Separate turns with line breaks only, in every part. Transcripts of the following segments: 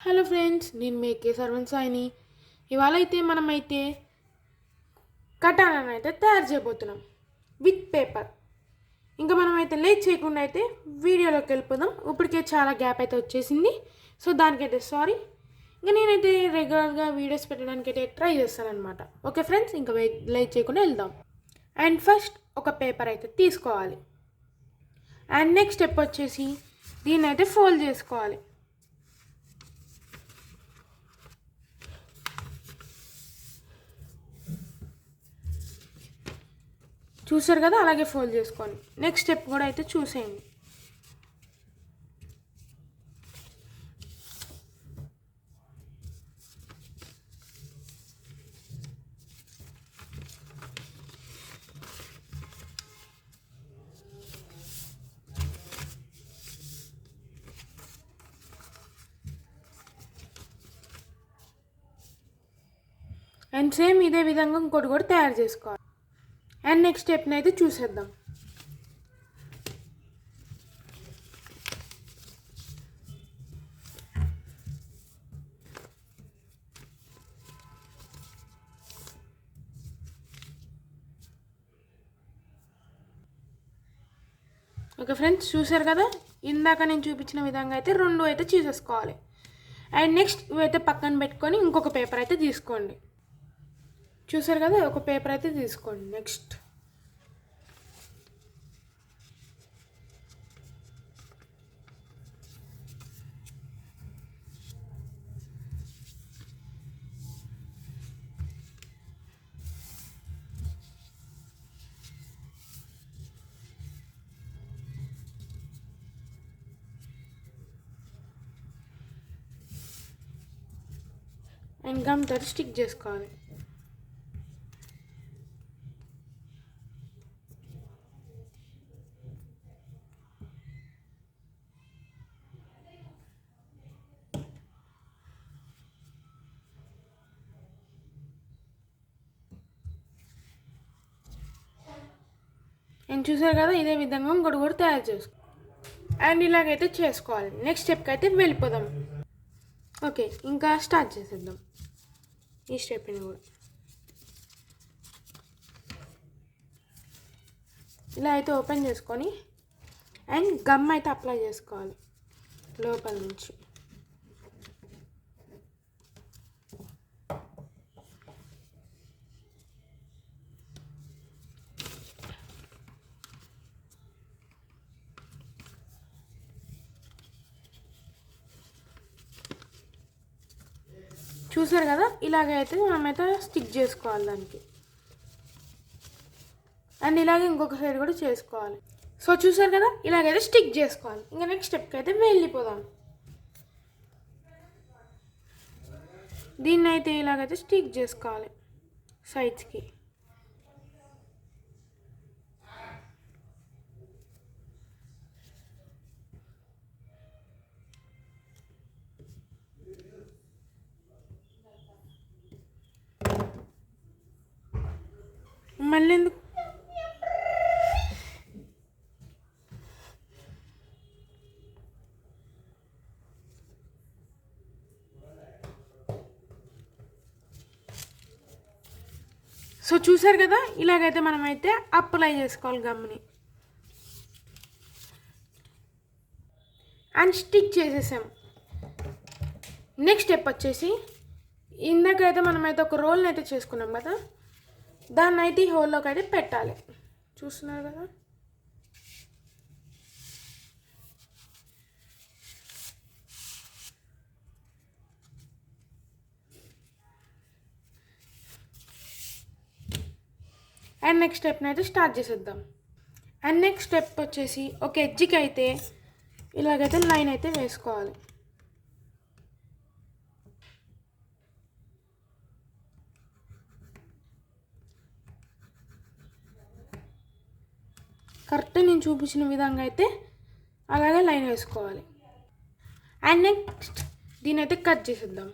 Hello friends, నేను మేకే servant సాయిని. ఇవాళ అయితే మనమైతే కటానాన్ని అయితే తయారు చేయబోతున్నాం విత్ పేపర్. ఇంకా మనమైతే లేట్ చేయకుండా అయితే వీడియోలోకి వెళ్ళిపోదాం. ఇప్పటికే చాలా గ్యాప్ అయితే వచ్చేసింది, సో దానికైతే సారీ. ఇంకా నేనైతే రెగ్యులర్గా వీడియోస్ పెట్టడానికి అయితే ట్రై చేస్తాను అనమాట. ఓకే ఫ్రెండ్స్, ఇంకా లేట్ చేయకుండా వెళ్దాం. అండ్ ఫస్ట్ ఒక పేపర్ అయితే తీసుకోవాలి. అండ్ నెక్స్ట్ స్టెప్ వచ్చేసి దీన్ని అయితే ఫోల్డ్ చేసుకోవాలి. చూసారు కదా, అలాగే ఫోల్డ్ చేసుకోండి. నెక్స్ట్ స్టెప్ కూడా అయితే చూసేయండి. అండ్ సేమ్ ఇదే విధంగా ఇంకోటి కూడా తయారు చేసుకోవాలి. అండ్ నెక్స్ట్ స్టెప్ని అయితే చూసేద్దాం. ఓకే ఫ్రెండ్స్, చూసారు కదా, ఇందాక నేను చూపించిన విధంగా అయితే రెండు అయితే చేసేసుకోవాలి. అండ్ నెక్స్ట్ ఇవైతే పక్కన పెట్టుకొని ఇంకొక పేపర్ అయితే తీసుకోండి. చూసారు కదా, ఒక పేపర్ అయితే తీసుకోండి. నెక్స్ట్ అండ్ గమ్ తోటి స్టిక్ చేసుకోవాలి. అండ్ చూసారు కదా, ఇదే విధంగా ఇంకోటి కూడా తయారు చేసుకోవాలి. అండ్ ఇలాగైతే చేసుకోవాలి. నెక్స్ట్ స్టెప్కి అయితే వెళ్ళిపోదాం. ఓకే, ఇంకా స్టార్ట్ చేసేద్దాం ఈ స్టెప్ని కూడా. ఇలా అయితే ఓపెన్ చేసుకొని అండ్ గమ్ అయితే అప్లై చేసుకోవాలి లోపల నుంచి. చూసారు కదా, ఇలాగైతే మనమైతే స్టిక్ చేసుకోవాలి దానికి. అండ్ ఇలాగే ఇంకొక సైడ్ కూడా చేసుకోవాలి. సో చూసారు కదా, ఇలాగైతే స్టిక్ చేసుకోవాలి. ఇంకా నెక్స్ట్ స్టెప్కి అయితే వెళ్ళిపోదాం. దీన్ని అయితే ఇలాగైతే స్టిక్ చేసుకోవాలి సైడ్స్కి. మళ్ళీ ఎందుకు? సో చూసారు కదా, ఇలాగైతే మనమైతే అప్లై చేసుకోవాలి గమ్ని. అండ్ స్టిక్ చేసేసాం. నెక్స్ట్ స్టెప్ వచ్చేసి ఇందాకైతే మనమైతే ఒక రోల్ని అయితే చేసుకున్నాం కదా, దాన్ని అయితే ఈ హోల్లోకి అయితే పెట్టాలి. చూస్తున్నారు కదా, అండ్ నెక్స్ట్ స్టెప్ని అయితే స్టార్ట్ చేసేద్దాం. అండ్ నెక్స్ట్ స్టెప్ వచ్చేసి ఒక ఎడ్జ్కి అయితే ఇలాగైతే లైన్ అయితే వేసుకోవాలి. కరెక్ట్ నేను చూపించిన విధంగా అయితే అలాగే లైన్ వేసుకోవాలి. అండ్ నెక్స్ట్ దీని అయితే కట్ చేసేద్దాం.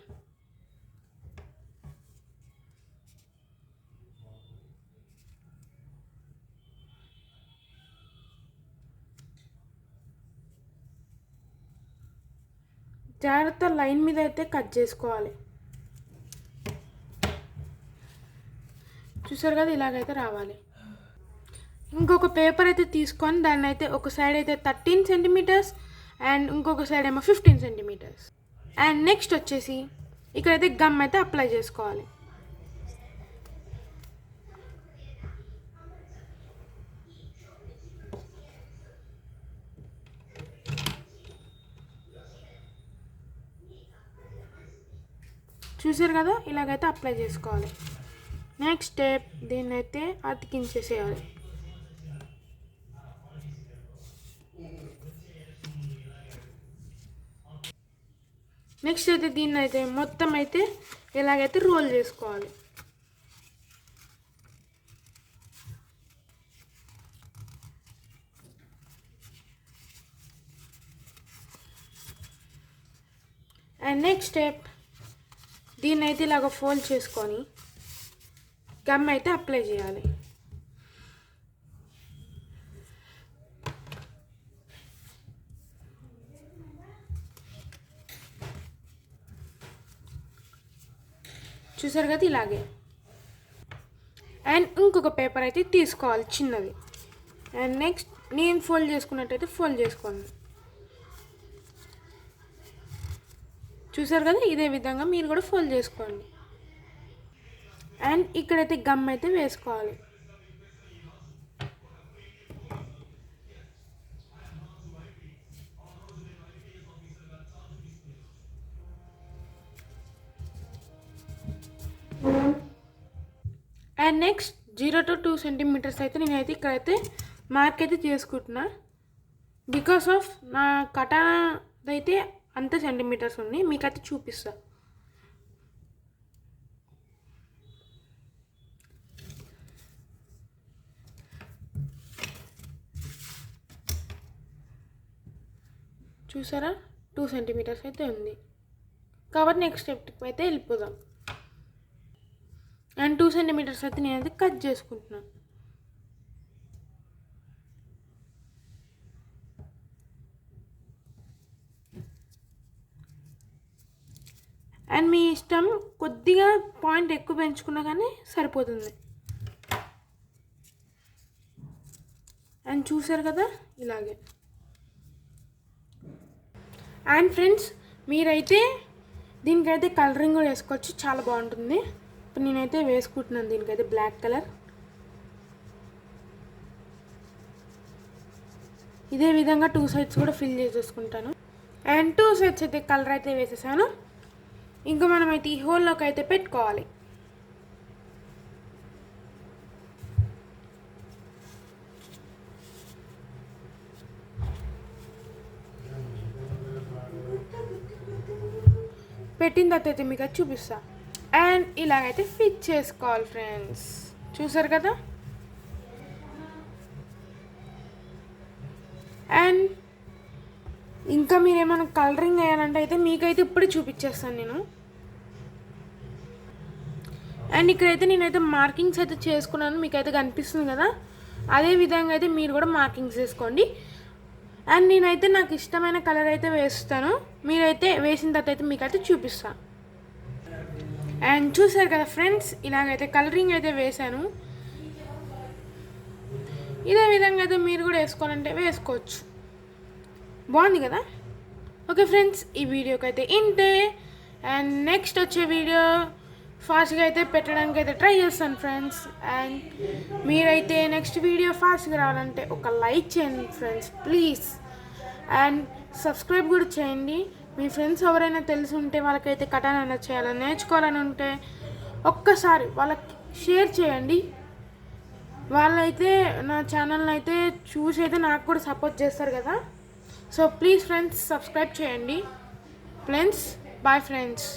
జాగ్రత్త లైన్ మీద అయితే కట్ చేసుకోవాలి. చూసారు కదా, ఇలాగైతే రావాలి. ఇంకొక పేపర్ అయితే తీసుకొని దాన్ని అయితే ఒక సైడ్ అయితే 13 సెంటీమీటర్స్ అండ్ ఇంకొక సైడ్ ఏమో 15 సెంటీమీటర్స్. అండ్ నెక్స్ట్ వచ్చేసి ఇక్కడైతే గమ్ అయితే అప్లై చేసుకోవాలి. చూసారు కదా, ఇలాగైతే అప్లై చేసుకోవాలి. నెక్స్ట్ స్టెప్, దీన్ని అయితే అతికించేసేయాలి. నెక్స్ట్ అయితే దీన్ని అయితే మొత్తం అయితే ఇలాగైతే రోల్ చేసుకోవాలి. అండ్ నెక్స్ట్ స్టెప్, దీన్ని అయితే ఇలాగ ఫోల్డ్ చేసుకొని గమ్ అయితే అప్లై చేయాలి. చూసారు కదా, ఇలాగే. అండ్ ఇంకొక పేపర్ అయితే తీసుకోవాలి చిన్నది. అండ్ నెక్స్ట్ నేను ఫోల్డ్ చేసుకున్నట్టయితే ఫోల్డ్ చేసుకోండి. చూసారు కదా, ఇదే విధంగా మీరు కూడా ఫోల్డ్ చేసుకోండి. అండ్ ఇక్కడైతే గమ్ అయితే వేసుకోవాలి. అండ్ నెక్స్ట్ 0 to 2 సెంటీమీటర్స్ అయితే నేనైతే ఇక్కడైతే మార్క్ అయితే చేసుకుంటున్నా. బికాస్ ఆఫ్ నా కటానా అయితే అంతే సెంటీమీటర్స్ ఉంది, మీకైతే చూపిస్తా. చూసారా, 2 సెంటీమీటర్స్ అయితే ఉంది కాబట్టి నెక్స్ట్ స్టెప్కి అయితే వెళ్ళిపోదాం. అండ్ 2 సెంటీమీటర్స్ అయితే నేనైతే కట్ చేసుకుంటున్నాను. అండ్ మీ ఇష్టం, కొద్దిగా పాయింట్ ఎక్కువ పెంచుకున్నా కానీ సరిపోతుంది. అండ్ చూసారు కదా, ఇలాగే. అండ్ ఫ్రెండ్స్, మీరైతే దీనికైతే కలరింగ్ కూడా వేసుకోవచ్చు, చాలా బాగుంటుంది. ఇప్పుడు నేనైతే వేసుకుంటున్నాను దీనికైతే బ్లాక్ కలర్. ఇదే విధంగా 2 సైడ్స్ కూడా ఫిల్ చేసేసుకుంటాను. అండ్ 2 సైడ్స్ అయితే కలర్ అయితే వేసేసాను. ఇంకా మనమైతే ఈ హోల్లోకి అయితే పెట్టుకోవాలి. పెట్టిన తర్వాత అయితే మీకు అది చూపిస్తా. అండ్ ఇలాగైతే ఫిట్ చేసుకోవాలి ఫ్రెండ్స్. చూసారు కదా. అండ్ ఇంకా మీరు ఏమైనా కలరింగ్ వేయాలంటే అయితే మీకైతే ఇప్పుడే చూపించేస్తాను నేను. అండ్ ఇక్కడైతే నేనైతే మార్కింగ్స్ అయితే చేసుకున్నాను, మీకైతే కనిపిస్తుంది కదా. అదే విధంగా అయితే మీరు కూడా మార్కింగ్స్ చేసుకోండి. అండ్ నేనైతే నాకు ఇష్టమైన కలర్ అయితే వేస్తాను, మీరైతే వేసిన తర్వాత అయితే మీకైతే చూపిస్తాను. అండ్ చూసారు కదా ఫ్రెండ్స్, ఇలాగైతే కలరింగ్ అయితే వేసాను. ఇదే విధంగా అయితే మీరు కూడా వేసుకోవాలంటే వేసుకోవచ్చు. బాగుంది కదా. ఓకే ఫ్రెండ్స్, ఈ వీడియోకి అయితే ఇంతే. అండ్ నెక్స్ట్ వచ్చే వీడియో ఫాస్ట్గా అయితే పెట్టడానికి అయితే ట్రై చేస్తాను ఫ్రెండ్స్. అండ్ మీరైతే నెక్స్ట్ వీడియో ఫాస్ట్గా రావాలంటే ఒక లైక్ చేయండి ఫ్రెండ్స్ ప్లీజ్. అండ్ సబ్స్క్రైబ్ కూడా చేయండి. మీ ఫ్రెండ్స్ ఎవరైనా తెలిసి ఉంటే వాళ్ళకైతే కటానా చేయాలని నేర్చుకోవాలని ఉంటే ఒక్కసారి వాళ్ళకి షేర్ చేయండి. వాళ్ళైతే నా ఛానల్ని అయితే చూసి అయితే నాకు కూడా సపోర్ట్ చేస్తారు కదా. సో ప్లీజ్ ఫ్రెండ్స్, సబ్స్క్రైబ్ చేయండి ఫ్రెండ్స్. Bye friends.